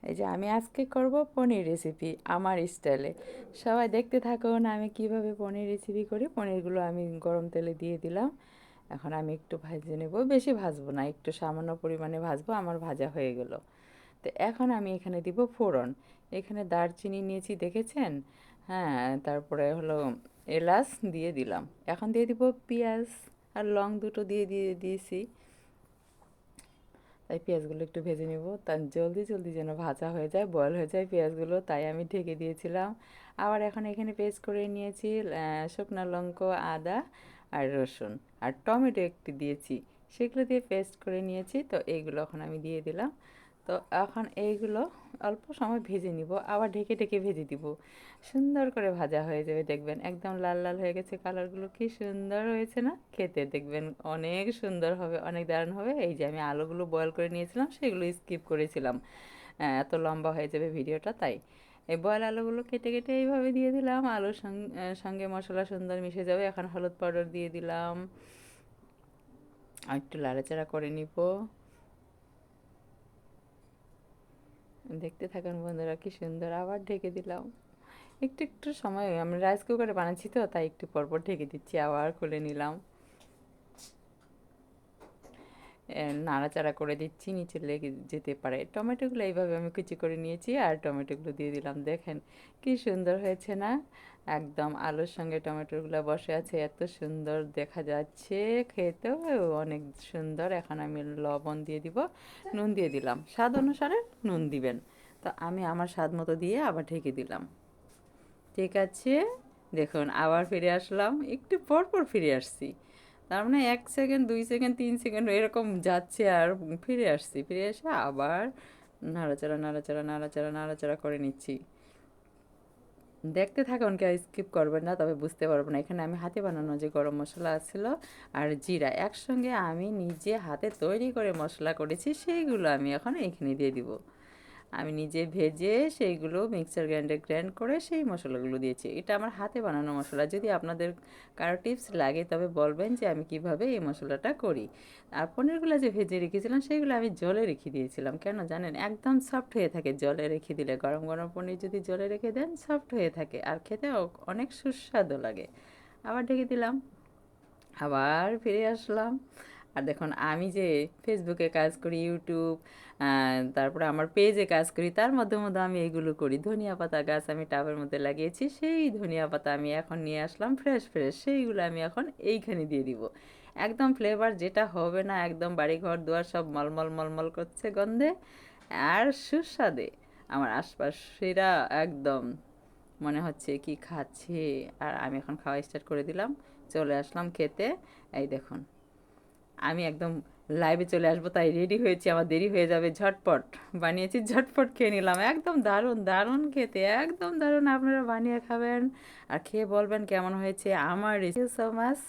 এই যে আমি আজকে করব পনির রেসিপি আমার স্টাইলে। সবাই দেখতে থাকুন আমি কিভাবে পনির রেসিপি করি। পনিরগুলো আমি গরম তেলে দিয়ে দিলাম। এখন আমি একটু ভেজে নেব, বেশি ভাজবো না, একটু সামান্য পরিমাণে ভাজবো। আমার ভাজা হয়ে গেল। তো এখন আমি এখানে দিব ফোড়ন। এখানে দারচিনি নিয়েছি, দেখেছেন? হ্যাঁ, তারপরে হলো এলাচ দিয়ে দিলাম। এখন দিয়ে দিব পেঁয়াজ আর লং দুটো দিয়েছি। তাই পেঁয়াজগুলো একটু ভেজে নেব, তার জলদি জলদি যেন ভাজা হয়ে যায়, বয়েল হয়ে যায় পেঁয়াজগুলো, তাই আমি ঢেকে দিয়েছিলাম। আবার এখন এখানে পেস্ট করে নিয়েছি শুকনো লঙ্কা, আদা আর রসুন, আর টমেটো একটি দিয়েছি, সেগুলো দিয়ে পেস্ট করে নিয়েছি। তো এইগুলো এখন আমি দিয়ে দিলাম। তো এখন এইগুলো অল্প সময় ভেজে নিব, আবার ঢেকে ঢেকে ভেজে দিব। সুন্দর করে ভাজা হয়ে যাবে, দেখবেন একদম লাল লাল হয়ে গেছে। কালারগুলো কি সুন্দর হয়েছে না? খেতে দেখবেন অনেক সুন্দর হবে, অনেক দারুণ হবে। এই যে আমি আলুগুলো বয়েল করে নিয়েছিলাম, সেগুলো স্কিপ করেছিলাম, এত লম্বা হয়ে যাবে ভিডিওটা, তাই এই বয়েল আলুগুলো কেটে কেটে এইভাবে দিয়ে দিলাম। আলুর সঙ্গে মশলা সুন্দর মিশে যাবে। এখন হলুদ পাউডার দিয়ে দিলাম, আর একটু লাড়াচাড়া করে নিব। দেখতে থাকুন বন্ধুরা, কি সুন্দর। আবার ঢেকে দিলাম। একটু একটু সময়, আমি রাইস কুকারে বানাচ্ছি তো, তাই একটু পরপর ঢেকে দিচ্ছি। আবার খুলে নিলাম, নাড়াচাড়া করে দিচ্ছি, নিচে লেগে যেতে পারে। টমেটোগুলো এইভাবে আমি কুচি করে নিয়েছি, আর টমেটোগুলো দিয়ে দিলাম। দেখেন কি সুন্দর হয়েছে না? একদম আলুর সঙ্গে টমেটোগুলো বসে আছে, এত সুন্দর দেখা যাচ্ছে, খেতেও অনেক সুন্দর। এখন আমি লবণ দিয়ে দিব, নুন দিয়ে দিলাম, স্বাদ অনুসারে নুন দিবেন। তো আমি আমার স্বাদ মতো দিয়ে আবার ঢেকে দিলাম। ঠিক আছে, দেখুন আবার ফিরে আসলাম, একটু পর পর ফিরে আসছি। তার মানে 1 সেকেন্ড, 2 সেকেন্ড, 3 সেকেন্ড এরকম যাচ্ছে, আর ফিরে আসছি। ফিরে এসে আবার নাড়াচাড়া নাড়াচাড়া নাড়াচাড়া নাড়াচাড়া করে নিচ্ছি। দেখতে থাকুন, কেউ স্কিপ করবেন না, তবে বুঝতে পারবো না। এখানে আমি হাতে বানানো যে গরম মশলা ছিল আর জিরা একসঙ্গে আমি নিজে হাতে তৈরি করে মশলা করেছি, সেইগুলো আমি এখন এখানে দিয়ে দিব। আমি নিজে ভেজে সেইগুলো মিক্সার গ্রাইন্ডারে গ্রাইন্ড করে সেই মশলাগুলো দিয়েছি। এটা আমার হাতে বানানো মশলা। যদি আপনাদের কারো টিপস লাগে তবে বলবেন যে আমি কিভাবে এই মশলাটা করি। আর পনিরগুলো যে ভেজে রেখেছিলাম সেগুলো আমি জলে রেখে দিয়েছিলাম, কেন জানেন? একদম সফট হয়ে থাকে জলে রেখে দিলে। গরম গরম পনির যদি জলে রেখে দেন সফট হয়ে থাকে, আর খেতেও অনেক সুস্বাদু লাগে। আবার ঢেকে দিলাম, আবার ফিরে আসলাম। আর দেখুন আমি যে ফেসবুকে কাজ করি, ইউটিউব, তারপরে আমার পেজে কাজ করি, তার মধ্যে মধ্যে আমি এগুলো করি। ধনিয়া পাতা গাছ আমি টাবের মধ্যে লাগিয়েছি, সেই ধনিয়া পাতা আমি এখন নিয়ে আসলাম ফ্রেশ ফ্রেশ, সেইগুলো আমি এখন এইখানে দিয়ে দিব। একদম ফ্লেভার যেটা হবে না, একদম বাড়ি ঘর দুয়ার সব মলমল মলমল করছে গন্ধে আর সুস্বাদে। আমার আশপাশেরা একদম মনে হচ্ছে কি খাচ্ছে। আর আমি এখন খাওয়া স্টার্ট করে দিলাম, চলে আসলাম খেতে। এই দেখুন আমি একদম লাইভে চলে আসবো, তাই রেডি হয়েছি, আমার দেরি হয়ে যাবে। ঝটপট বানিয়েছি, ঝটপট খেয়ে নিলাম। একদম দারুণ দারুণ খেতে, একদম দারুণ। আপনারা বানিয়ে খাবেন আর খেয়ে বলবেন কেমন হয়েছে। আমার রেসিপি সো মাচ।